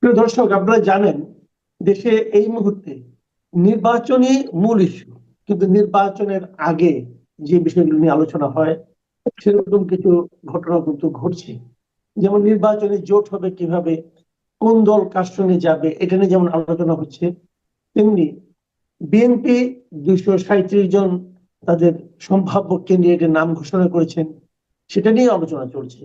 প্রিয় দর্শক, আপনারা জানেন দেশে এই মুহূর্তে নির্বাচনই মূল ইস্যু, কিন্তু নির্বাচনের আগে যে বিষয়গুলো নিয়ে আলোচনা হয় সেরকম কিছু ঘটনা কিন্তু ঘটছে। যেমন নির্বাচনে জোট হবে কিভাবে, কোন দল কার সঙ্গে যাবে, এটা নিয়ে যেমন আলোচনা হচ্ছে, তেমনি বিএনপি 237 জন তাদের সম্ভাব্য ক্যান্ডিডেটের নাম ঘোষণা করেছেন, সেটা নিয়ে আলোচনা চলছে।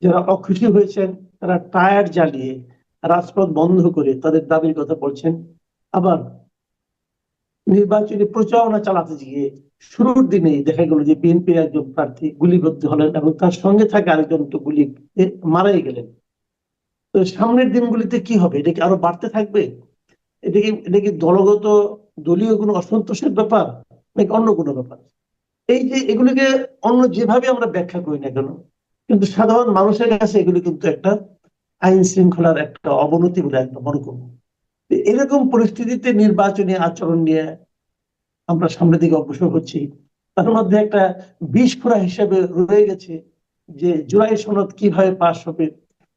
যারা অখুশি হয়েছেন তারা টায়ার জ্বালিয়ে রাজপথ বন্ধ করে তাদের দাবির কথা বলছেন। আবার নির্বাচনী প্রচারণা চালাতে গিয়ে শুরুর দিনেই দেখা গেল যে বিএনপির একজন প্রার্থী গুলিবিদ্ধ হলেন এবং তার সঙ্গে থাকা আরেকজন তো গুলিতে মারাই গেলেন। তো সামনের দিনগুলিতে কি হবে? এটা কি আরো বাড়তে থাকবে? এটা কি দলগত দলীয় কোনো অসন্তোষের ব্যাপার নাকি অন্য কোনো ব্যাপার? এই যে এগুলিকে অন্য যেভাবে আমরা ব্যাখ্যা করি না কেন, কিন্তু সাধারণ মানুষের কাছে এগুলি কিন্তু একটা আইন শৃঙ্খলার একটা অবনতি বলে একটা মনে করবো। এরকম পরিস্থিতিতে নির্বাচনী আচরণ নিয়ে আমরা সামনের দিকে অগ্রসর হচ্ছি। তার মধ্যে একটা বিস্ফোরা হিসেবে রয়ে গেছে যে জুলাই সনদ কিভাবে পাশ হবে,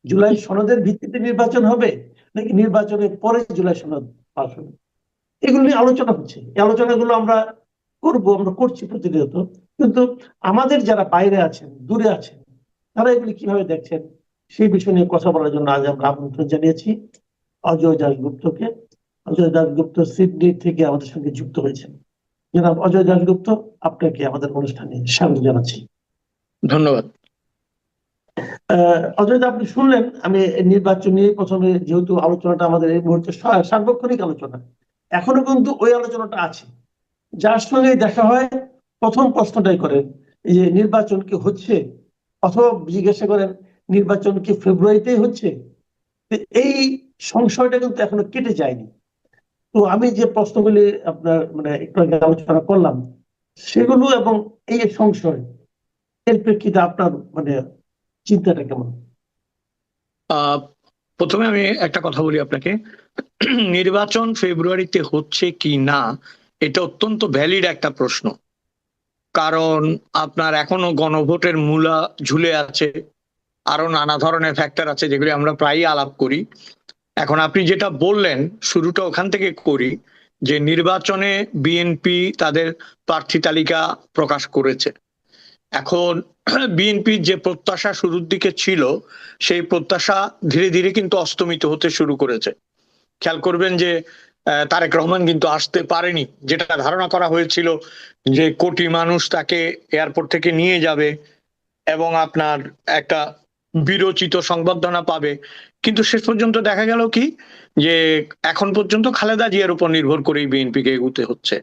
জুলাই সনদের ভিত্তিতে নির্বাচন হবে নাকি নির্বাচনের পরে জুলাই সনদ পাশ হবে, এগুলো নিয়ে আলোচনা হচ্ছে। এই আলোচনাগুলো আমরা আমরা করছি প্রতিনিয়ত। কিন্তু আমাদের যারা বাইরে আছেন, দূরে আছেন, তারা এগুলি কিভাবে দেখছেন সেই বিষয় নিয়ে কথা বলার জন্য আজ আমরা আমন্ত্রণ জানিয়েছি অজয় দাশগুপ্তকে। অজয় দাশগুপ্ত সিডনি থেকে আমাদের সঙ্গে যুক্ত হয়েছেন। জনাব অজয় দাশগুপ্ত, আপনাকে আমাদের অনুষ্ঠানে স্বাগত জানাচ্ছি। ধন্যবাদ। অজয় দা, আপনি শুনলেন আমি নির্বাচন নিয়ে প্রথমে, যেহেতু আলোচনাটা আমাদের এই মুহূর্তে সার্বক্ষণিক আলোচনা, এখনো কিন্তু ওই আলোচনাটা আছে। যার সঙ্গে দেখা হয় প্রথম প্রশ্নটাই করেন এই যে নির্বাচন কি হচ্ছে, অথবা জিজ্ঞাসা করেন নির্বাচন কি ফেব্রুয়ারিতেই হচ্ছে। এই সংশয়টা কিন্তু এখনো কেটে যায়নি। তো আমি যে প্রশ্নগুলি আপনার মানে একটু আগে আলোচনা করলাম সেগুলো এবং এই সংশয়, এর প্রেক্ষিতে আপনার মানে চিন্তাটা কেমন? প্রথমে আমি একটা কথা বলি আপনাকে, নির্বাচন ফেব্রুয়ারিতে হচ্ছে কি না এটা অত্যন্ত ভ্যালিড একটা প্রশ্ন। কারণ আপনার এখনো গণভোটের মূলা ঝুলে আছে, আরো নানা ধরনের ফ্যাক্টর আছে যেগুলি আমরা প্রায়ই আলাপ করি। এখন আপনি যেটা বললেন শুরুটা ওখান থেকে করি, যে নির্বাচনে বিএনপি তাদের প্রার্থী তালিকা প্রকাশ করেছে। এখন বিএনপির যে প্রত্যাশা শুরুর দিকে ছিল সেই প্রত্যাশা ধীরে ধীরে কিন্তু অস্তমিত হতে শুরু করেছে। খেয়াল করবেন যে তারেক রহমান কিন্তু আসতে পারেনি, যেটা ধারণা করা হয়েছিল যে কোটি মানুষ তাকে এয়ারপোর্ট থেকে নিয়ে যাবে এবং আপনার একটা বিরচিত সংবর্ধনা পাবে। কিন্তু শেষ পর্যন্ত দেখা গেল কি, যে এখন পর্যন্ত খালেদা জিয়ার উপর নির্ভর করেই বিএনপিকে এগুতে হচ্ছে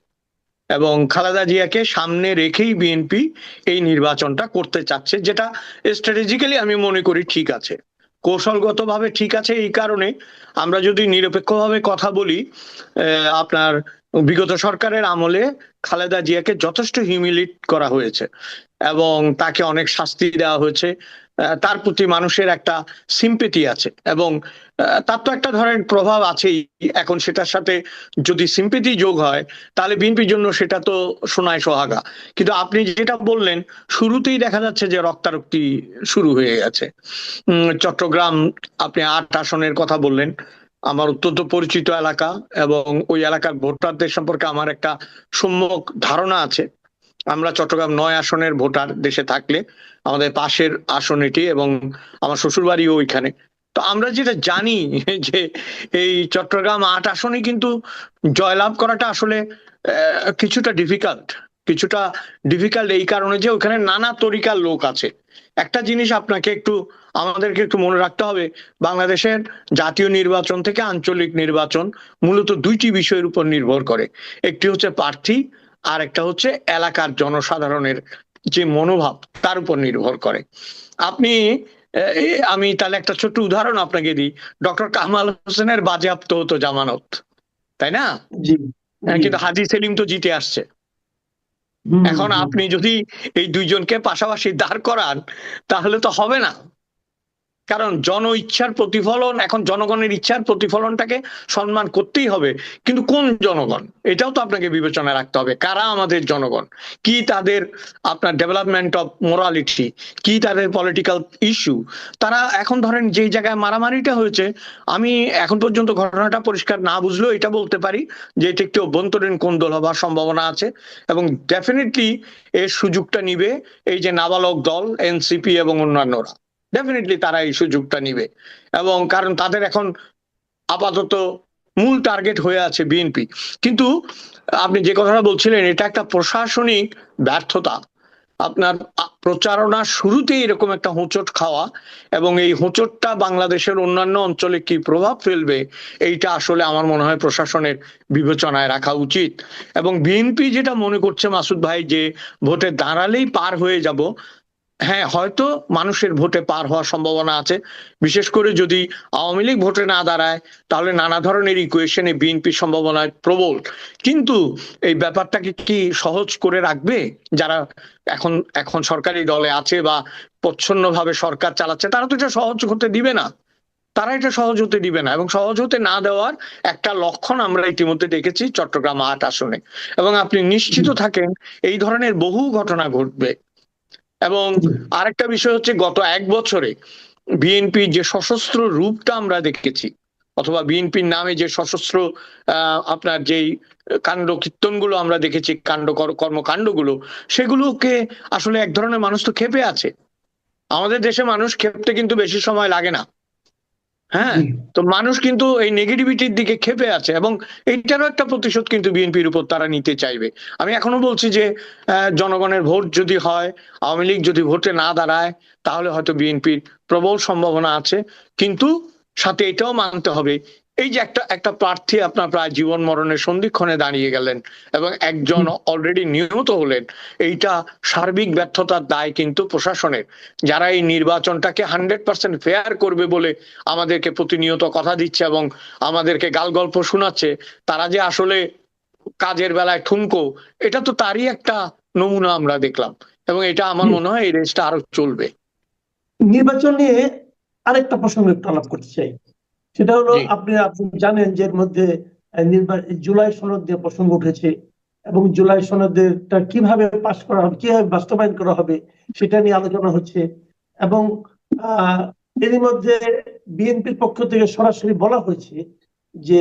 এবং খালেদা জিয়াকে সামনে রেখেই বিএনপি এই নির্বাচনটা করতে চাচ্ছে, যেটা স্ট্র্যাটেজিক্যালি আমি মনে করি ঠিক আছে, কৌশলগতভাবে ঠিক আছে। এই কারণে আমরা যদি নিরপেক্ষভাবে কথা বলি, আপনার বিগত সরকারের আমলে খালেদা জিয়াকে যথেষ্ট হিউমিলিট করা হয়েছে এবং তাকে অনেক শাস্তি দেওয়া হয়েছে। তার প্রতি মানুষের একটা সিম্পেথি আছে এবং তার তো একটা ধরনের প্রভাব আছেই। এখন সেটার সাথে যদি সিম্পেথি যোগ হয় তাহলে বিএনপির জন্য সেটা তো সোনায় সোহাগা। কিন্তু আপনি যেটা বললেন শুরুতেই দেখা যাচ্ছে যে রক্তারক্তি শুরু হয়ে গেছে। চট্টগ্রাম আপনি 8 আসনের কথা বললেন, আমার অত্যন্ত পরিচিত এলাকা এবং ওই এলাকার ভোটারদের সম্পর্কে আমার একটা সম্যক ধারণা আছে। আমরা চট্টগ্রাম 9 আসনের ভোটার দেশে থাকলে আমাদের পাশের আসন এটি এবং আমার শ্বশুর বাড়িও ওইখানে। তো আমরা যেটা জানি যে এই চট্টগ্রাম 8 আসনে কিন্তু জয়লাভ করাটা আসলে কিছুটা ডিফিকাল্ট এই কারণে যে ওখানে নানা তরিকার লোক আছে। একটা জিনিস আমাদেরকে একটু মনে রাখতে হবে, বাংলাদেশের জাতীয় নির্বাচন থেকে আঞ্চলিক নির্বাচন মূলত দুইটি বিষয়ের উপর নির্ভর করে। একটি হচ্ছে প্রার্থী, আর একটা হচ্ছে এলাকার জনসাধারণের যে মনোভাব তার উপর নির্ভর করে। আপনি আমি তাহলে একটা ছোট্ট উদাহরণ আপনাকে দিই, ডক্টর কামাল হোসেনের বাজেয়াপ্ত হতো জামানত, তাই না? জি, কিন্তু হাজী সেলিম তো জিতে আসছে। এখন আপনি যদি এই দুইজনকে পাশাপাশি দাঁড় করান তাহলে তো হবে না। কারণ জন ইচ্ছার প্রতিফলন, এখন জনগণের ইচ্ছার প্রতিফলনটাকে সম্মান করতেই হবে, কিন্তু কোন জনগণ এটাও তো আপনাকে বিবেচনায় রাখতে হবে। কারা আমাদের জনগণ, কি তাদের আপনার ডেভেলপমেন্ট অফ মোরালিটি, কি তাদের পলিটিক্যাল ইস্যু। তারা এখন ধরেন যেই জায়গায় মারামারিটা হয়েছে, আমি এখন পর্যন্ত ঘটনাটা পরিষ্কার না বুঝলেও এটা বলতে পারি যে এটা একটি অভ্যন্তরীণ কোন্দল হবার সম্ভাবনা আছে, এবং ডেফিনেটলি এর সুযোগটা নিবে এই যে নাবালক দল এনসিপি এবং অন্যান্যরা। ডেফিনেটলি তারা এই সুযোগটা নিবে, এবং কারণ তাদের এখন আপাতত মূল টার্গেট হয়ে আছে বিএনপি। কিন্তু আপনি যে কথাটা বলছিলেন, এটা একটা প্রশাসনিক ব্যর্থতা। আপনার প্রচারণার শুরুতেই এরকম একটা হোঁচট খাওয়া, এবং এই হোঁচটটা বাংলাদেশের অন্যান্য অঞ্চলে কি প্রভাব ফেলবে, এইটা আসলে আমার মনে হয় প্রশাসনের বিবেচনায় রাখা উচিত। এবং বিএনপি যেটা মনে করছে মাসুদ ভাই, যে ভোটে দাঁড়ালেই পার হয়ে যাব, হ্যাঁ হয়তো মানুষের ভোটে পার হওয়ার সম্ভাবনা আছে, বিশেষ করে যদি আওয়ামী লীগ ভোটে না দাঁড়ায়, তাহলে নানা ধরনের ইকুয়েশনে বিএনপির সম্ভাবনা প্রবল। কিন্তু এই ব্যাপারটাকে কি সহজ করে রাখবে যারা এখন এখন সরকারি দলে আছে বা প্রচ্ছন্নভাবে সরকার চালাচ্ছে? তারা তো এটা সহজ হতে দিবে না, তারা এটা সহজ হতে দিবে না। এবং সহজ হতে না দেওয়ার একটা লক্ষণ আমরা ইতিমধ্যে দেখেছি চট্টগ্রাম ৮ আসনে। এবং আপনি নিশ্চিত থাকেন এই ধরনের বহু ঘটনা ঘটবে। এবং আরেকটা বিষয় হচ্ছে, গত ১ বছরে বিএনপি যে সশস্ত্র রূপটা আমরা দেখেছি, অথবা বিএনপির নামে যে সশস্ত্র আপনার যেই কাণ্ড কীর্তনগুলো আমরা দেখেছি, কর্মকাণ্ডগুলো, সেগুলোকে আসলে এক ধরনের মানুষ তো ক্ষেপে আছে। আমাদের দেশে মানুষ ক্ষেপতে কিন্তু বেশি সময় লাগে না। হ্যাঁ, তো মানুষ কিন্তু এই নেগেটিভিটির দিকে ক্ষেপে আছে, এবং এইটারও একটা প্রতিশোধ কিন্তু বিএনপির উপর তারা নিতে চাইবে। আমি এখনো বলছি যে জনগণের ভোট যদি হয়, আওয়ামী লীগ যদি ভোটে না দাঁড়ায়, তাহলে হয়তো বিএনপির প্রবল সম্ভাবনা আছে। কিন্তু সাথে এটাও মানতে হবে, এই যে একটা একটা প্রার্থী আপনার প্রায় জীবন মরণের সন্ধিক্ষণে দাঁড়িয়ে গেলেন এবং একজন অলরেডি নিহত হলেন, এইটা সার্বিক ব্যর্থতার দায় কিন্তু প্রশাসনের, যারা এই নির্বাচনটাকে 100% ফেয়ার করবে বলে আমাদেরকে প্রতিনিয়ত কথা দিচ্ছে এবং আমাদেরকে গাল গল্প শোনাচ্ছে, তারা যে আসলে কাজের বেলায় ঠুনকো, এটা তো তারই একটা নমুনা আমরা দেখলাম। এবং এটা আমার মনে হয় এই রেসটা আরো চলবে। নির্বাচন নিয়ে আরেকটা প্রসঙ্গ একটু আলাপ করতে চাই, সেটা হলো আপনি জানেন যে এর মধ্যে জুলাই সনদ দিয়ে প্রসঙ্গ উঠেছে, এবং জুলাই সনদটা কিভাবে পাশ করা হবে, কিভাবে বাস্তবায়ন করা হবে, সেটা নিয়ে আলোচনা হচ্ছে। এবং এরই মধ্যে বিএনপির পক্ষ থেকে সরাসরি বলা হয়েছে যে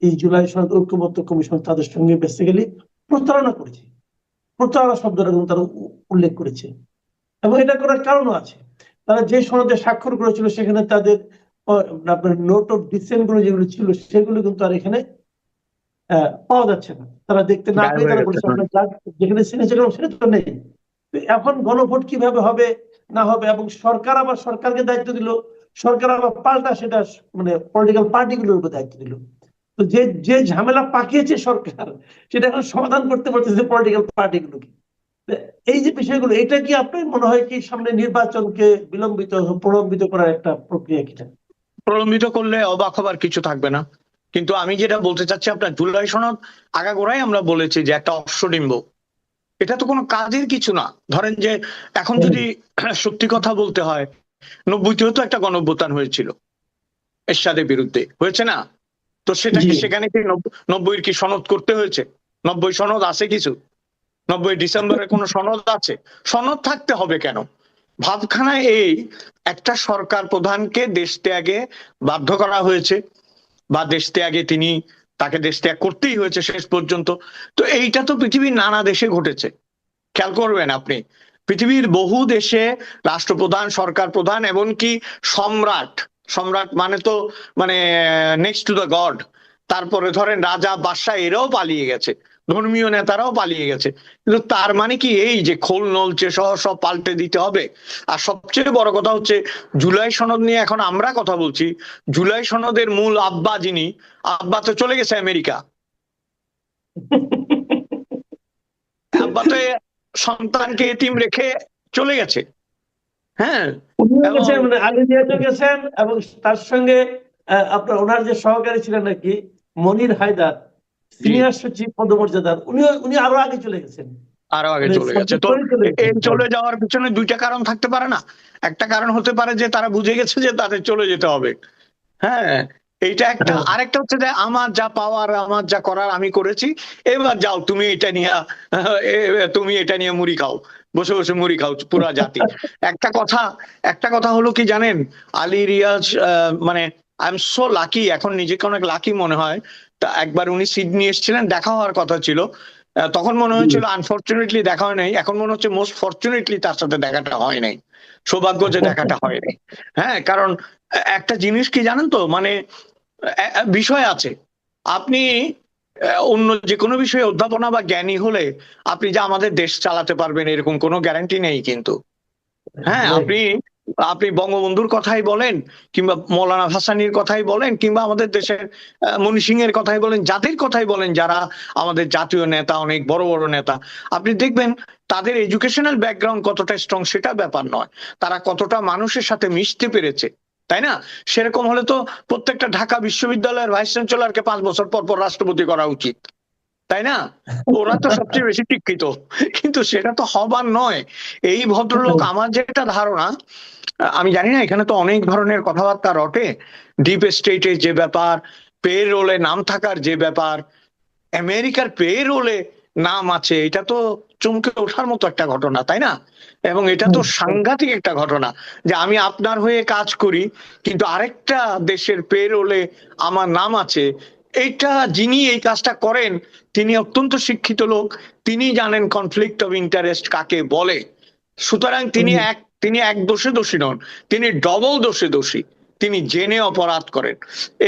এই জুলাই সনদ ঐক্যমত্য কমিশন তাদের সঙ্গে বেসিক্যালি প্রতারণা করেছে। প্রতারণা শব্দটা কিন্তু তারা উল্লেখ করেছে, এবং এটা করার কারণও আছে। তারা যে সনদে স্বাক্ষর করেছিল সেখানে তাদের আপনার নোট অফ ডিসেন্ট গুলো যেগুলো ছিল সেগুলো কিন্তু আর এখানে পাওয়া যাচ্ছে না। তারা দেখতে না পেয়ে তারা বলেছে যেখানে সিগনেচার করলাম সেটা তো নেই। এখন গণভোট কিভাবে হবে না হবে, এবং সরকার আবার সরকারকে দায়িত্ব দিল, সরকার আবার পাল্টা সেটা মানে পলিটিক্যাল পার্টিগুলোর উপর দায়িত্ব দিল। তো যে যে ঝামেলা পাকিয়েছে সরকার, সেটা এখন সমাধান করতে পারতেছে পলিটিক্যাল পার্টিগুলোকে। এই যে বিষয়গুলো, এটা কি আপনার মনে হয় কি সামনে নির্বাচনকে প্রলম্বিত করার একটা প্রক্রিয়া কিনা? প্রলম্বিত করলে অবাক হবার কিছু থাকবে না। কিন্তু আমি যেটা বলতে চাচ্ছি, আপনার জুলাই সনদ আগাগোড়াই আমরা বলেছি যে একটা অশ্বডিম্ব, এটা তো কোনো কাজের কিছু না। ধরেন যে এখন যদি সত্যি কথা বলতে হয়, 90-তেও তো একটা গণঅভ্যুত্থান হয়েছিল এরশাদের বিরুদ্ধে, হয়েছে না? তো সেখানে কি 90-এর কি সনদ করতে হয়েছে? 90 সনদ আছে কিছু? 90 ডিসেম্বরের কোন সনদ আছে? সনদ থাকতে হবে কেন? ভাবখানায় এই একটা সরকার প্রধানকে দেশ ত্যাগে বাধ্য করা হয়েছে, বা দেশ ত্যাগে তাকে দেশ ত্যাগ করতেই হয়েছে শেষ পর্যন্ত। তো এইটা তো পৃথিবীর নানা দেশে ঘটেছে। খেয়াল করবেন আপনি, পৃথিবীর বহু দেশে রাষ্ট্রপ্রধান, সরকার প্রধান, এমনকি সম্রাট মানে তো মানে নেক্সট টু দ্য গড, তারপরে ধরেন রাজা বাদশাহ, এরাও পালিয়ে গেছে, ধর্মীয় নেতারাও পালিয়ে গেছে। কিন্তু তার মানে কি এই যে খোল নলচে সব পাল্টে দিতে হবে? আর সবচেয়ে বড় কথা হচ্ছে, জুলাই সনদ নিয়ে এখন আমরা কথা বলছি, জুলাই সনদের মূল আব্বা যিনি, আব্বা তো চলে গেছে আমেরিকা। আব্বা তো সন্তানকে এতিম রেখে চলে গেছে। হ্যাঁ, মানে আলী জিয়াদও গেছেন, এবং তার সঙ্গে আপনার ওনার যে সহকারী ছিলেন নাকি মনির হায়দার, সিনিয়র সচিব পদমর্যাদার, উনি আরো আগে চলে গেছেন। আরো আগে মানে চলে গেছে। সাবজেক্ট তো করে চলে এই গেছে। চলে যাওয়ার পিছনে দুইটা কারণ থাকতে পারে না? একটা কারণ হতে পারে যে তারা বুঝে গেছে যে তাদের চলে যেতে হবে। হ্যাঁ, এইটা একটা। হ্যাঁ, আরেকটা হচ্ছে যে আমার যা পাওয়ার, আমার যা করার আমি করেছি, এবার যাও তুমি এটা নিয়ে তুমি এটা নিয়ে মুড়ি খাও, বসে বসে মুড়ি খাও পুরা জাতি। একটা কথা, একটা কথা হলো কি জানেন, আলী রিয়াজ মানে আই এম সো লাকি, এখন নিজেকে অনেক লাকি মনে হয়। তা একবার উনি সিডনি এসেছিলেন, দেখা হওয়ার কথা ছিল। তখন মনে জি। হয়েছিল আনফরচুনেটলি দেখা হয় নাই, এখন মনে হচ্ছে মোস্ট ফরচুনেটলি তার সাথে দেখাটা হয় নাই, সৌভাগ্য যে দেখাটা হয় নাই। হ্যাঁ, কারণ একটা জিনিস কি জানেন তো, মানে বিষয় আছে। আপনি অন্য যে কোনো বিষয়ে অধ্যাপনা বা জ্ঞানী হলে আপনি যে আমাদের দেশ চালাতে পারবেন এরকম কোনো গ্যারান্টি নেই কিন্তু। হ্যাঁ, Right. আপনি আপনি বঙ্গবন্ধুর কথাই বলেন, কিংবা মৌলানা ভাসানীর কথাই বলেন, কিংবা আমাদের দেশের মনি সিং এর কথাই বলেন, যাদের কথাই বলেন, যারা আমাদের জাতীয় নেতা, অনেক বড় বড় নেতা, আপনি দেখবেন তাদের এডুকেশনাল ব্যাকগ্রাউন্ড কতটা স্ট্রং সেটা ব্যাপার নয়, তারা কতটা মানুষের সাথে মিশতে পেরেছে, তাই না? সেরকম হলে তো প্রত্যেকটা ঢাকা বিশ্ববিদ্যালয়ের ভাইস চ্যান্সেলরকে 5 বছর পর পর রাষ্ট্রপতি করা উচিত, তাই না? ওরা তো সবচেয়ে বেশি শিক্ষিত, কিন্তু সেটা তো হবার নয়। এই ভদ্রলোক, আমার যেটা ধারণা, আমি জানি না, এখানে তো অনেক ধরনের কথাবার্তা রটে, ডিপ স্টেটের যে ব্যাপার, পে রোলে নাম থাকার যে ব্যাপার, আমেরিকার পে রোলে নাম আছে, এটা তো চমকে ওঠার মতো একটা ঘটনা, তাই না? এবং এটা তো সাংঘাতিক একটা ঘটনা যে আমি আপনার হয়ে কাজ করি, কিন্তু আরেকটা দেশের পে রোলে আমার নাম আছে। এইটা, যিনি এই কাজটা করেন তিনি অত্যন্ত শিক্ষিত লোক, তিনি জানেন কনফ্লিক্ট অফ ইন্টারেস্ট কাকে বলে। সুতরাং তিনি এক দোষে দোষী নন, তিনি ডবল দোষে দোষী, তিনি জেনে অপরাধ করেন।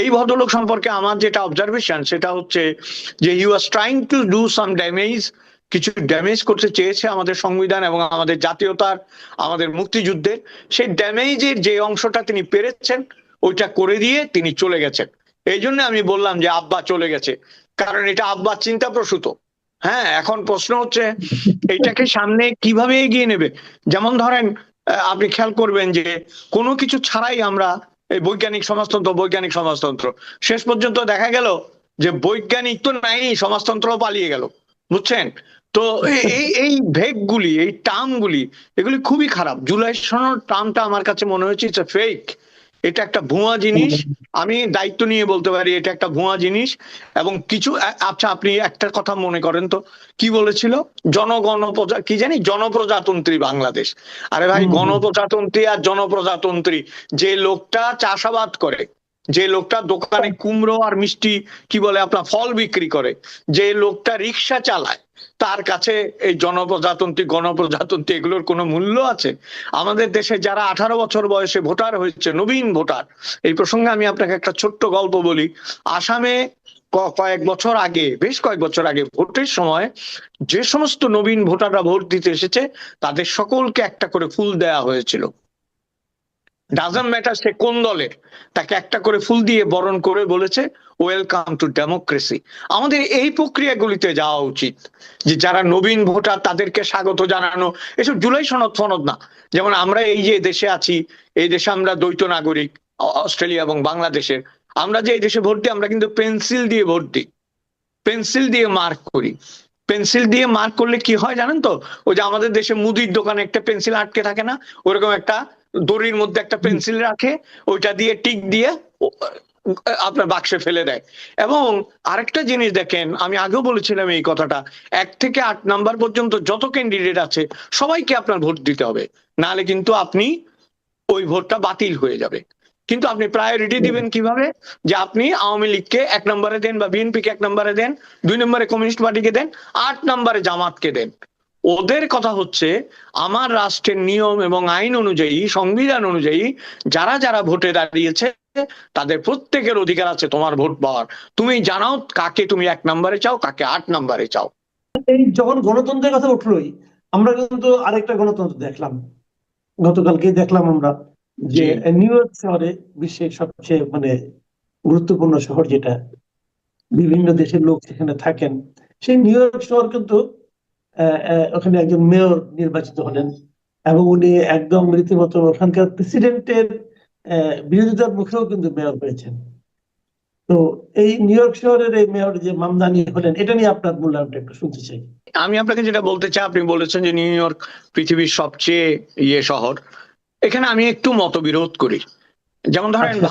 এই ভদ্রলোক সম্পর্কে আমার যেটা অবজারভেশন সেটা হচ্ছে যে he was trying to do some damage, কিছু ড্যামেজ করতে চেয়েছে আমাদের সংবিধান এবং আমাদের জাতীয়তার, আমাদের মুক্তিযুদ্ধের। সেই ড্যামেজের যে অংশটা তিনি পেরেছেন ওইটা করে দিয়ে তিনি চলে গেছেন। এই জন্য আমি বললাম যে আব্বা চলে গেছে, কারণ এটা আব্বার চিন্তা প্রসূত। হ্যাঁ, এখন প্রশ্ন হচ্ছে এইটাকে সামনে কিভাবে এগিয়ে নেবে। যেমন ধরেন, আপনি খেয়াল করবেন যে কোনো কিছু ছাড়াই আমরা এই বৈজ্ঞানিক সমাজতন্ত্র, শেষ পর্যন্ত দেখা গেল যে বৈজ্ঞানিক তো নাই, সমাজতন্ত্র পালিয়ে গেল, বুঝছেন? তো এই এই ভেগগুলি, এই টার্মগুলি, এগুলি খুবই খারাপ। জুলাই সনদ টার্মটা আমার কাছে মনে হচ্ছে ইটস ফেক, এটা একটা ভুয়া জিনিস। আমি দায়িত্ব নিয়ে বলতে পারি এটা একটা ভুয়া জিনিস। এবং কিছু আচ্ছা, আপনি একটা কথা মনে করেন তো, কি বলেছিল কি জানি, জনপ্রজাতন্ত্রী বাংলাদেশ। আরে ভাই, গণপ্রজাতন্ত্রী আর জনপ্রজাতন্ত্রী, যে লোকটা চাষাবাদ করে, যে লোকটা দোকানে কুমড়ো আর মিষ্টি, কি বলে আপনার, ফল বিক্রি করে, যে লোকটা রিক্সা চালায়, তার কাছে এই জনপ্রজাতন্ত্রী গণপ্রজাতন্ত্রী এগুলোর কোনো মূল্য আছে? আমাদের দেশে যারা 18 বছর বয়সে ভোটার হয়েছে, নবীন ভোটার, এই প্রসঙ্গে আমি আপনাকে একটা ছোট্ট গল্প বলি। আসামে বেশ কয়েক বছর আগে ভোটের সময় যে সমস্ত নবীন ভোটাররা ভোট দিতে এসেছে তাদের সকলকে একটা করে ফুল দেয়া হয়েছিল। ডাজন্ট ম্যাটার সে কোন দলের, তাকে একটা করে ফুল দিয়ে বরণ করে বলেছে ওয়েলকাম টু ডেমোক্রেসি। আমাদের এই প্রক্রিয়াগুলিতে যাওয়া উচিত, যে যারা নবীন ভোটার তাদেরকে স্বাগত জানানো। এসব জুলাই সনদ ফনদ না। যেমন আমরা এই যে দেশে আছি, এই দেশে আমরা দ্বৈত নাগরিক, অস্ট্রেলিয়া এবং বাংলাদেশের। আমরা যে এই দেশে ভোট দিই, আমরা কিন্তু পেন্সিল দিয়ে ভোট দিই, পেন্সিল দিয়ে মার্ক করি। পেন্সিল দিয়ে মার্ক করলে কি হয় জানেন তো? ওই যে আমাদের দেশে মুদির দোকানে একটা পেন্সিল আটকে থাকে না, ওরকম একটা দড়ির মধ্যে একটা পেন্সিল রাখে, ওইটা দিয়ে টিক দিয়ে আপনার বাক্সে ফেলে দেয়। এবং আরেকটা জিনিস দেখেন, আমি আগেও বলেছিলাম এই কথাটা, 1 থেকে 8 নাম্বার পর্যন্ত যত ক্যান্ডিডেট আছে সবাইকে আপনার ভোট দিতে হবে, নাহলে কিন্তু আপনি ওই ভোটটা বাতিল হয়ে যাবে। কিন্তু আপনি প্রায়োরিটি দিবেন কিভাবে? যে আপনি আওয়ামী লীগকে 1 নম্বরে দেন, বা বিএনপিকে 1 নম্বরে দেন, 2 নম্বরে কমিউনিস্ট পার্টিকে দেন, 8 নম্বরে জামাতকে দেন। ওদের কথা হচ্ছে আমার রাষ্ট্রের নিয়ম এবং আইন অনুযায়ী, সংবিধান অনুযায়ী যারা যারা ভোটে দাঁড়িয়েছে তাদের প্রত্যেকের অধিকার আছে তোমার ভোট পাওয়ার। তুমি জানাও কাকে তুমি 1 নম্বরে চাও, কাকে 8 নম্বরে চাও। এই যখন গণতন্ত্রের কথা উঠলোই, আমরা কিন্তু আরেকটা গণতন্ত্র দেখলাম, গতকালকে দেখলাম আমরা, যে জি, নিউ ইয়র্ক শহরে, বিশ্বের সবচেয়ে মানে গুরুত্বপূর্ণ শহর যেটা, বিভিন্ন দেশের লোক সেখানে থাকেন, সেই নিউ ইয়র্ক শহর কিন্তু ওখানে একজন মেয়র নির্বাচিত হলেন, এবং উনি একদম রীতিমতো ওখানকার প্রেসিডেন্টের বিরোধিতার মুখেও কিন্তু মেয়র হয়েছেন। তো এই নিউ ইয়র্ক শহরের এই মেয়র যে মামদানি হলেন, এটা নিয়ে আপনার মূল্যায়নটা একটু শুনতে চাই। আমি আপনাকে যেটা বলতে চাই, আপনি বলেছেন যে নিউ ইয়র্ক পৃথিবীর সবচেয়ে শহর। এখানে আমি একটু মতবিরোধ করি। যেমন ধরেন, আচ্ছা।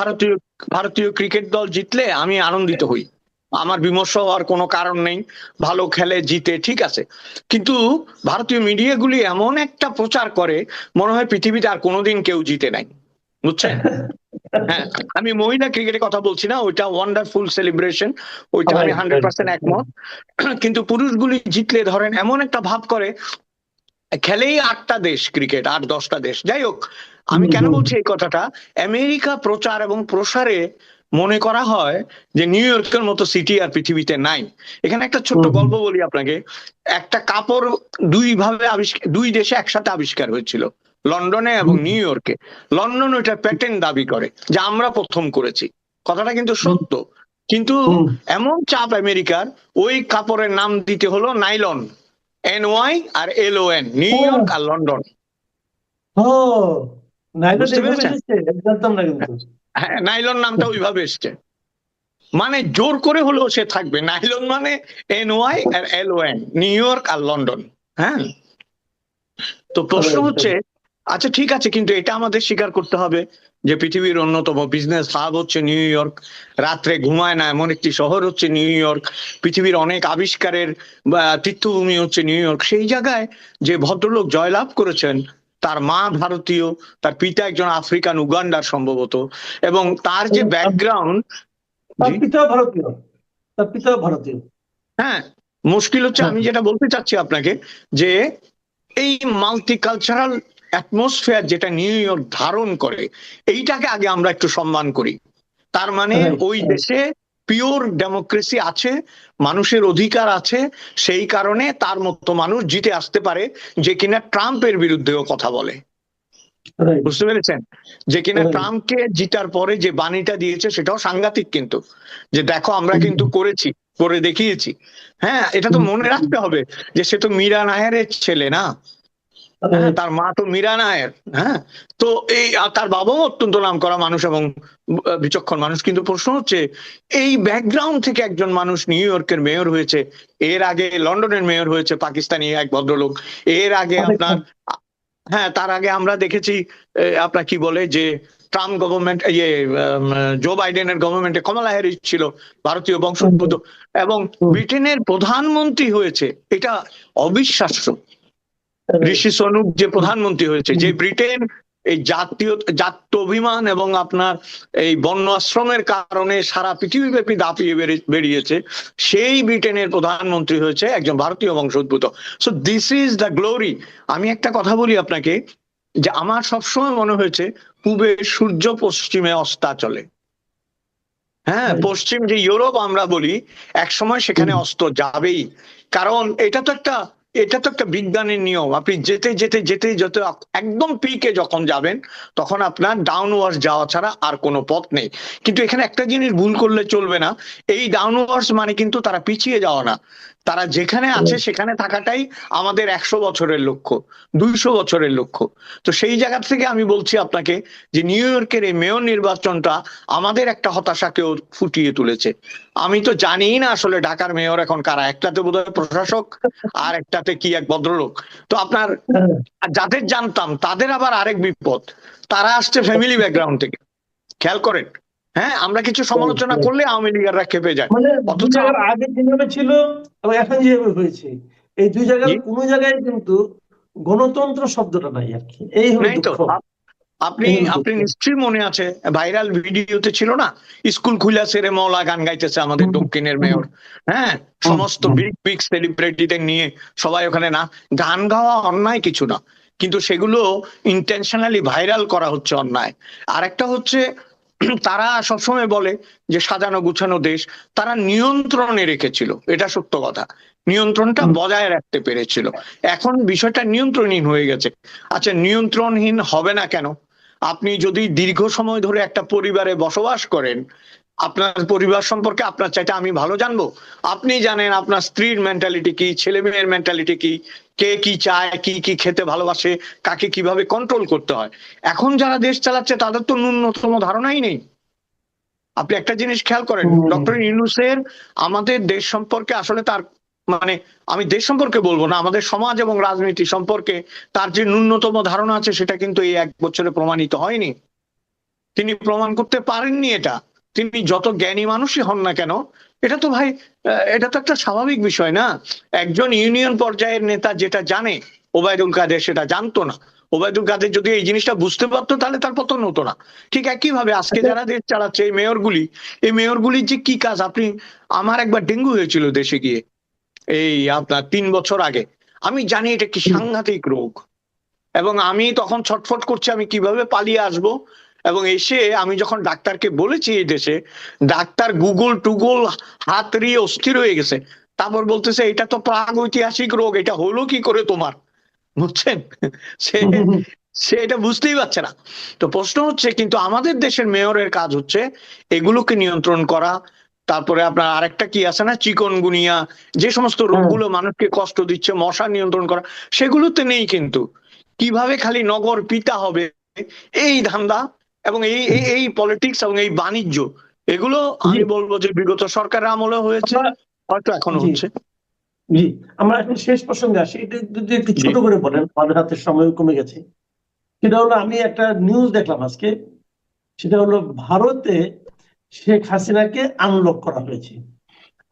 ভারতীয় ক্রিকেট দল জিতলে আমি আনন্দিত হই, আমার বিমর্ষ হওয়ার কোনো কারণ নেই। ভালো খেলে, জিতে, ঠিক আছে। কিন্তু ভারতীয় মিডিয়াগুলি এমন একটা প্রচার করে, মনে হয় পৃথিবীতে আর কোনোদিন কেউ জিতে নাই, বুঝছেন? হ্যাঁ, আমি মহিলা ক্রিকেটের কথা বলছি না, ওইটা ওয়ান্ডারফুল সেলিব্রেশন, ওইটা আমি 100% একমত। কিন্তু পুরুষগুলি জিতলে ধরেন এমন একটা ভাব করে, খেলেই 8টা দেশ ক্রিকেট, 8-10টা দেশ, যাই হোক। আমি কেন বলছি এই কথাটা, আমেরিকা প্রচার এবং প্রসারে মনে করা হয় যে নিউ ইয়র্কের মতো সিটি আর পৃথিবীতে নাই। এখানে একটা ছোট্ট গল্প বলি আপনাকে। একটা কাপড় দুই দেশে একসাথে আবিষ্কার হয়েছিল, লন্ডনে এবং নিউ ইয়র্কে। লন্ডন ওইটা প্যাটেন্ট দাবি করে যে আমরা প্রথম করেছি, কথাটা কিন্তু সত্য। কিন্তু এমন চাপ আমেরিকার, ওই কাপড়ের নাম দিতে হলো নাইলন, NY আর LON, নিউ ইয়র্ক আর লন্ডন। ও, নাইলন বুঝতে এইভাবে পেরেছেন? এসেছে? এটা জানতাম না কিন্তু। হ্যাঁ, নাইলন নামটা ওইভাবে এসছে, মানে জোর করে হলেও সে থাকবে। নাইলন মানে NY আর LON, নিউ ইয়র্ক আর লন্ডন। হ্যাঁ, তো প্রশ্ন হচ্ছে, আচ্ছা ঠিক আছে, কিন্তু এটা আমাদের স্বীকার করতে হবে যে পৃথিবীর অন্যতম বিজনেস হাব হচ্ছে নিউ ইয়র্ক, রাত্রে ঘুমায় না এমন একটি শহর হচ্ছে নিউ ইয়র্ক, পৃথিবীর অনেক আবিষ্কারের তীর্থভূমি হচ্ছে নিউ ইয়র্ক। সেই জায়গায় যে ভদ্রলোক জয়লাভ করেছেন, তার মা ভারতীয়, তার পিতা একজন আফ্রিকান, উগান্ডার সম্ভবত, এবং তার যে ব্যাকগ্রাউন্ড। তার পিতাও ভারতীয়, তার পিতাও ভারতীয়। হ্যাঁ, মুশকিল হচ্ছে, আমি যেটা বলতে চাচ্ছি আপনাকে, যে এই মাল্টিকালচারাল অ্যাটমসফিয়ার যেটা নিউ ইয়র্ক ধারণ করে, এইটাকে আগে আমরা একটু সম্মান করি। তার মানে ওই দেশে পিওর ডেমোক্রেসি আছে, মানুষের অধিকার আছে, সেই কারণে তার মতো মানুষ জিতে আসতে পারে, যে কিনা ট্রাম্পের বিরুদ্ধেও কথা বলে। বুঝতে পেরেছেন? যে কিনা ট্রাম্পকে জিতার পরে যে বাণীটা দিয়েছে, সেটাও সাংঘাতিক কিন্তু, যে দেখো আমরা কিন্তু করেছি, করে দেখিয়েছি। হ্যাঁ, এটা তো মনে রাখতে হবে যে সে তো মীরা নায়ারের ছেলে না। হ্যাঁ, তার মা তো মীরা নায়ার। হ্যাঁ, তো এই তার বাবাও অত্যন্ত নামকরা মানুষ এবং বিচক্ষণ মানুষ। কিন্তু প্রশ্ন হচ্ছে, এই ব্যাকগ্রাউন্ড থেকে একজন মানুষ নিউ ইয়র্কের মেয়র হয়েছে, এর আগে লন্ডনের মেয়র হয়েছে পাকিস্তানি এক ভদ্রলোক, এর আগে আপনার, হ্যাঁ, তার আগে আমরা দেখেছি আপনার কি বলে যে ট্রাম্প গভর্নমেন্ট, জো বাইডেনের গভর্নমেন্টে কমলা হ্যারিস ছিল, ভারতীয় বংশোদ্ভূত, এবং ব্রিটেনের প্রধানমন্ত্রী হয়েছে। এটা অবিশ্বাস্য। ঋষি সুনাক যে প্রধানমন্ত্রী হয়েছে, যে ব্রিটেন এই জাত্য অভিমান এবং আপনার এই বর্ণ আশ্রমের কারণে সারা পৃথিবীব্যাপী দাপিয়ে বেরিয়েছে, সেই ব্রিটেনের প্রধানমন্ত্রী হয়েছে একজন ভারতীয় বংশোদ্ভূত। So this is the glory. আমি একটা কথা বলি আপনাকে, যে আমার সবসময় মনে হয়েছে পূবে সূর্য, পশ্চিমে অস্তাচলে। হ্যাঁ, পশ্চিম যে ইউরোপ আমরা বলি, এক সময় সেখানে অস্ত যাবেই। কারণ এটা তো একটা বিজ্ঞানের নিয়ম। আপনি যেতে যেতে যেতে যত একদম পিকে যখন যাবেন, তখন আপনার ডাউনওয়ার্স যাওয়া ছাড়া আর কোনো পথ নেই। কিন্তু এখানে একটা জিনিস ভুল করলে চলবে না, এই ডাউনওয়ার্স মানে কিন্তু তারা পিছিয়ে যাওয়া না। তারা যেখানে আছে সেখানে থাকাটাই আমাদের 100 বছরের লক্ষ্য, 200 বছরের লক্ষ্য। তো সেই জায়গা থেকে আমি বলছি আপনাকে যে নিউ ইয়র্কের এই মেয়র নির্বাচনটা আমাদের একটা হতাশাকেও ফুটিয়ে তুলেছে। আমি তো জানিই না আসলে ঢাকার মেয়র এখন কারা, একটাতে বোধহয় প্রশাসক, আর একটাতে কি এক ভদ্রলোক। তো আপনার যাদের জানতাম তাদের আবার আরেক বিপদ, তারা আসছে ফ্যামিলি ব্যাকগ্রাউন্ড থেকে, খেয়াল করেন। হ্যাঁ, আমরা কিছু সমালোচনা করলে আওয়ামী লীগাররা খেপে যায়, মানে দুই অথচ জায়গার আগে যেভাবে ছিল এবং এখন যেভাবে হয়েছে, এই দুই জায়গার কোনো জায়গায় কিন্তু গণতন্ত্র শব্দটা নাই আর কি। এই হলো নেই তো। দুঃখ। আপনি নিশ্চয়ই মনে আছে, ভাইরাল ভিডিওতে ছিল না, স্কুল খুলা সেরে মওলা গান গাইতেছে আমাদের দক্ষিণের মেয়র। হ্যাঁ, সমস্ত বিগ বিগ সেলিব্রিটিদের নিয়ে সবাই ওখানে, না গান গাওয়া অন্যায় কিছু না, কিন্তু সেগুলো ইন্টেনশনালি ভাইরাল করা হচ্ছে অন্যায়। আর একটা হচ্ছে, তারা সবসময় বলে যে সাজানো গুছানো দেশ, তারা নিয়ন্ত্রণে রেখেছিল, এটা সত্য কথা, নিয়ন্ত্রণটা বজায় রাখতে পেরেছিল। এখন বিষয়টা নিয়ন্ত্রণহীন হয়ে গেছে। আচ্ছা, নিয়ন্ত্রণহীন হবে না কেন? আপনি যদি দীর্ঘ সময় ধরে একটা পরিবারে বসবাস করেন, আপনার পরিবার সম্পর্কে আপনার চাইতে আমি ভালো জানবো। আপনি জানেন আপনার স্ত্রীর মেন্টালিটি কি, ছেলে মেয়ের মেন্টালিটি কি, কে কি চায়, কি কি খেতে ভালোবাসে, কাকে কিভাবে কন্ট্রোল করতে হয়। এখন যারা দেশ চালাচ্ছে তাদের তো ন্যূনতম ধারণাই নেই। আপনি একটা জিনিস খেয়াল করেন, ডক্টর ইউনূসের আমাদের দেশ সম্পর্কে আসলে তার মানে, আমি দেশ সম্পর্কে বলবো না, আমাদের সমাজ এবং রাজনীতি সম্পর্কে তার যে ন্যূনতম ধারণা আছে সেটা কিন্তু এই 1 বছরে প্রমাণিত হয়নি। তিনি প্রমাণ করতে পারেননি এটা। তিনি যত জ্ঞানী মানুষই হন না কেন, এটা তো ভাই এটা তো একটা স্বাভাবিক বিষয় না। একজন ইউনিয়ন পর্যায়ের নেতা যেটা জানে, ওবায়দুল কাদের সেটা জানতো না। ওবায়দুল কাদের যদি এই জিনিসটা বুঝতে পারতো তাহলে তার পতন হতো না। ঠিক একইভাবে আজকে যারা দেশ চালাচ্ছে এই মেয়রগুলির যে কি কাজ, আপনি, আমার একবার ডেঙ্গু হয়েছিল দেশে গিয়ে, এই আপনার 3 বছর আগে। আমি জানি এটা কি সাংঘাতিক রোগ, এবং আমি তখন ছটফট করছি আমি কিভাবে পালিয়ে আসব। এবং এসে আমি যখন ডাক্তারকে বলেছি এই দেশে, ডাক্তার গুগল টুগল হাতড়িয়ে অস্থির হয়ে গেছে। তারপর বলতেছে এটা তো প্রাগ ঐতিহাসিক রোগ, এটা হলো কি করে তোমার, বুঝছেন? সে সে এটা বুঝতেই পারছে না। তো প্রশ্ন হচ্ছে, কিন্তু আমাদের দেশের মেয়রের কাজ হচ্ছে এগুলোকে নিয়ন্ত্রণ করা। তারপরে আপনার আরেকটা কি আছে না, চিকনগুনিয়া, যে সমস্ত রোগগুলো মানুষকে কষ্ট দিচ্ছে, মশা নিয়ন্ত্রণ করা, সেগুলোতে নেই। কিন্তু কিভাবে খালি নগর পিতা হবে এই ধান্দা, এবং এই পলিটিক্স এবং এই বাণিজ্য, এগুলো আমি বলবো যে বিগত সরকারের আমলে হয়েছে, হয়তো এখনো হচ্ছে। জি, আমরা এখন শেষ প্রসঙ্গে আসি। এটা যদি একটু ছোট করে বলেন, আমাদের হাতে সময় কমে গেছে। সেটা হলো, আমি একটা নিউজ দেখলাম আজকে, সেটা হলো ভারতে শেখ হাসিনাকে আনলক করা হয়েছে।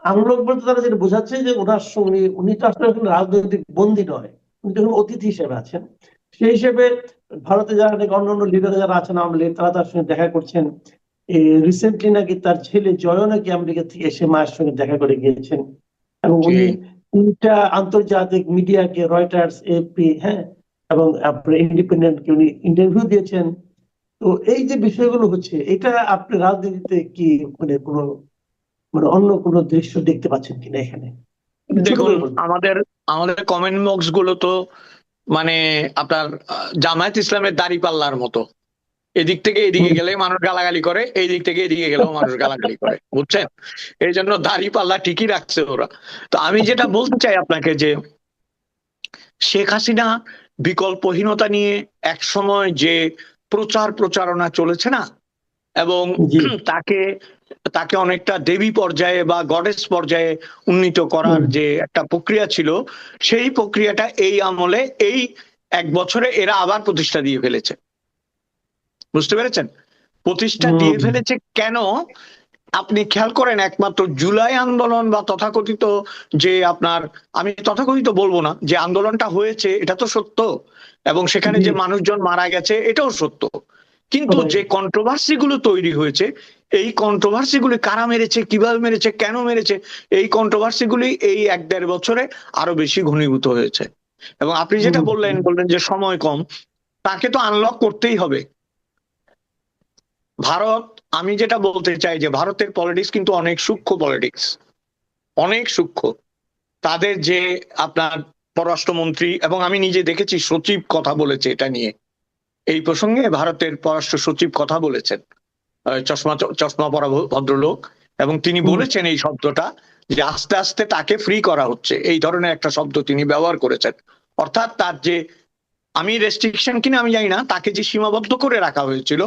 আনলক বলতে তারা যেটা বোঝাচ্ছে যে ওনার সঙ্গে, উনি তো আসলে কোনো রাজনৈতিক বন্দী নয়, উনি যখন অতিথি হিসেবে আছেন, সেই হিসেবে ভারতে যারা অন্যান্য লিডার যারা আছেন আওয়ামী লীগ, তারা তার সঙ্গে দেখা করছেন। রিসেন্টলি নাকি তার ছেলে জয় নাকি আমেরিকা থেকে এসে মায়ের সঙ্গে দেখা করে গিয়েছেন, এবং উনি 3টা আন্তর্জাতিক মিডিয়াকে, রয়টার্স, এপি, হ্যাঁ, এবং আপনার ইন্ডিপেন্ডেন্টকে উনি ইন্টারভিউ দিয়েছেন। তো এই যে বিষয়গুলো হচ্ছে, এটা আপনি রাজনীতিতে কি কোনো অন্য কোনো দৃশ্য দেখতে পাচ্ছেন কিনা এখানে? দেখুন, আমাদের আমাদের কমেন্ট বক্স গুলো তো মানে আপনার জামায়াত ইসলামের দাঁড়িপাল্লার মতো। এদিক থেকে এদিকে গেলে মানুষ গালাগালি করে, এই দিক থেকে এদিকে গেলেও মানুষ গালাগালি করে, বুঝছেন? এই জন্য দাঁড়িপাল্লা ঠিকই রাখছে ওরা। তো আমি যেটা বলতে চাই আপনাকে, যে শেখ হাসিনা বিকল্পহীনতা নিয়ে এক সময় যে প্রচারণা চলেছে না, এবং তাকে তাকে অনেকটা দেবী পর্যায়ে বা গডেস পর্যায়ে উন্নীত করার যে একটা প্রক্রিয়া ছিল, সেই প্রক্রিয়াটা এই আমলে এই 1 বছরে এরা আবার প্রতিষ্ঠা দিয়ে ফেলেছে। বুঝতে পেরেছেন? প্রতিষ্ঠা দিয়ে ফেলেছে কেন? আপনি খেয়াল করেন, একমাত্র জুলাই আন্দোলন বা তথাকথিত যে আপনার, আমি তথাকথিত বলবো না, যে আন্দোলনটা হয়েছে এটা তো সত্য, এবং সেখানে যে মানুষজন মারা গেছে এটাও সত্য। কিন্তু যে কন্ট্রোভার্সি গুলো তৈরি হয়েছে, এই কন্ট্রোভার্সি গুলি কারা মেরেছে, কিভাবে মেরেছে, কেন মেরেছে, এই কন্ট্রোভার্সি গুলি এই 1-1.5 বছরে আরো বেশি ঘনীভূত হয়েছে। এবং আপনি যেটা বললেন যে সময় কম, তাকে তো আনলক করতেই হবে। ভারত, আমি যেটা বলতে চাই যে ভারতের পলিটিক্স কিন্তু অনেক সূক্ষ্ম পলিটিক্স, অনেক সূক্ষ্ম। তাদের যে আপনার পররাষ্ট্রমন্ত্রী, এবং আমি নিজে দেখেছি সচিব কথা বলেছে এটা নিয়ে, এই প্রসঙ্গে ভারতের পররাষ্ট্র সচিব কথা বলেছেন, চশমা পরা ভদ্রলোক, এবং তিনি বলেছেন এই শব্দটা, যে আস্তে আস্তে তাকে ফ্রি করা হচ্ছে, এই ধরনের একটা শব্দ তিনি ব্যবহার করেছেন। অর্থাৎ তার যে, আমি রেস্ট্রিকশন কিনা আমি জানি না, তাকে যে সীমাবদ্ধ করে রাখা হয়েছিল,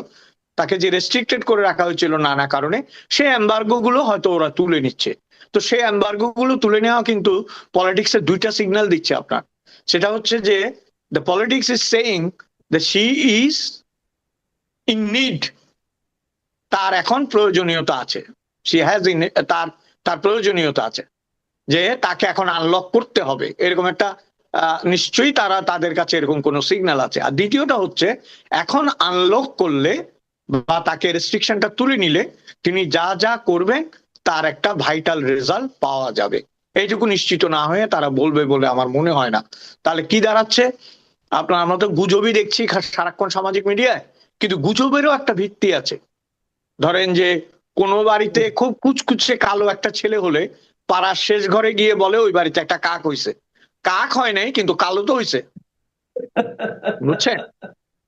তাকে যে রেস্ট্রিক্টেড করে রাখা হয়েছিল নানা কারণে, সেই এমবার্গো গুলো হয়তো ওরা তুলে নিচ্ছে। তো সেই এমবার্গো গুলো তুলে নেওয়া কিন্তু পলিটিক্স এর 2টা সিগন্যাল দিচ্ছে আপনার। সেটা হচ্ছে যে the politics is saying that she is in need, তার এখন প্রয়োজনীয়তা আছে, শি হ্যাজ ইন, তার প্রয়োজনীয়তা আছে, যে তাকে এখন আনলক করতে হবে, এরকম একটা নিশ্চয়ই তাদের কাছে এরকম কোন সিগন্যাল আছে। আর দ্বিতীয়টা হচ্ছে, এখন আনলক করলে বা তাকে রেস্ট্রিকশনটা তুলে নিলে তিনি যা যা করবেন তার একটা ভাইটাল রেজাল্ট পাওয়া যাবে, এইটুকু নিশ্চিত না হয়ে তারা বলবে বলে আমার মনে হয় না। তাহলে কি দাঁড়াচ্ছে, আমরা তো গুজবই দেখছি সারাক্ষণ সামাজিক মিডিয়ায়, কিন্তু গুজবেরও একটা ভিত্তি আছে। ধরেন যে কোনো বাড়িতে খুব কুচকুচে কালো একটা ছেলে হলে পাড়ার শেষ ঘরে গিয়ে বলে ওই বাড়িতে একটা কাক হইছে। কাক হয় নাই, কিন্তু কালো তো হইছে, বুঝছেন?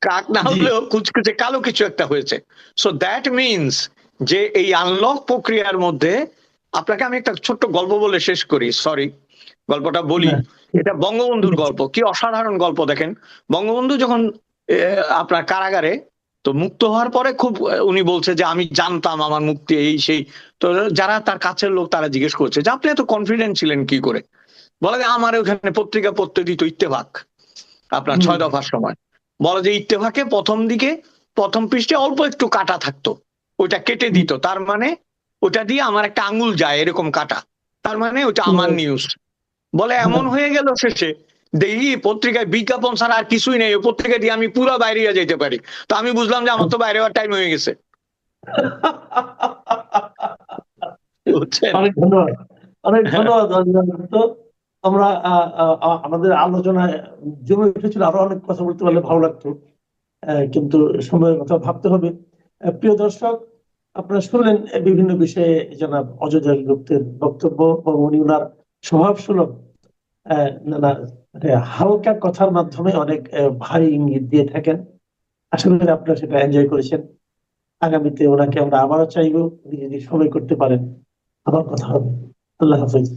কাক না হলেও কুচকুচে কালো কিছু একটা হয়েছে। সো দ্যাট মিনস যে এই আনলক প্রক্রিয়ার মধ্যে, আপনাকে আমি একটা ছোট্ট গল্প বলে শেষ করি, সরি গল্পটা বলি। এটা বঙ্গবন্ধুর গল্প, কি অসাধারণ গল্প। দেখেন, বঙ্গবন্ধু যখন আপনার কারাগারে, তো মুক্ত হওয়ার পরে খুব উনি বলছে যে আমি জানতাম আমার মুক্তি এই সেই। তো যারা তার কাছের লোক তারা জিজ্ঞেস করছে যে আপনি এত কনফিডেন্ট ছিলেন কি করে? বলে যে আমার ওখানে পত্রিকা পড়তে দিত ইত্তেফাক, আপনার 6 দফার সময়। বলে যে ইত্তেফাকে প্রথম দিকে প্রথম পৃষ্ঠে অল্প একটু কাটা থাকতো, ওইটা কেটে দিত, তার মানে ওটা দিয়ে আমার একটা আঙুল যায় এরকম কাটা, তার মানে ওটা আমার নিউজ। বলে এমন হয়ে গেল শেষে দেখি পত্রিকায় বিজ্ঞাপন ছাড়া আর কিছুই নেই, ওই পত্রিকা দিয়ে আমি পুরো বাইরে যেতে পারি। তো আমি বুঝলাম যে আমার তো বাইরে হওয়ার টাইম হয়ে গেছে। অনেক ধন্যবাদ, অনেক ধন্যবাদ। তো আমরা আমাদের আলোচনায় জমে উঠেছিল, আরো অনেক কথা বলতে পারলে ভালো লাগতো, কিন্তু সময়ের কথা ভাবতে হবে। প্রিয় দর্শক, আপনারা শুনলেন বিভিন্ন বিষয়ে জনাব অজয় গুপ্তের বক্তব্য, এবং উনি ওনার স্বভাব সুলভ নানা হালকা কথার মাধ্যমে অনেক ভারী ইঙ্গিত দিয়ে থাকেন। আশা করি আপনারা সেটা এনজয় করেছেন। আগামীতে ওনাকে আমরা আবারও চাইবো, উনি যদি সময় করতে পারেন আবার কথা হবে। আল্লাহ হাফেজ।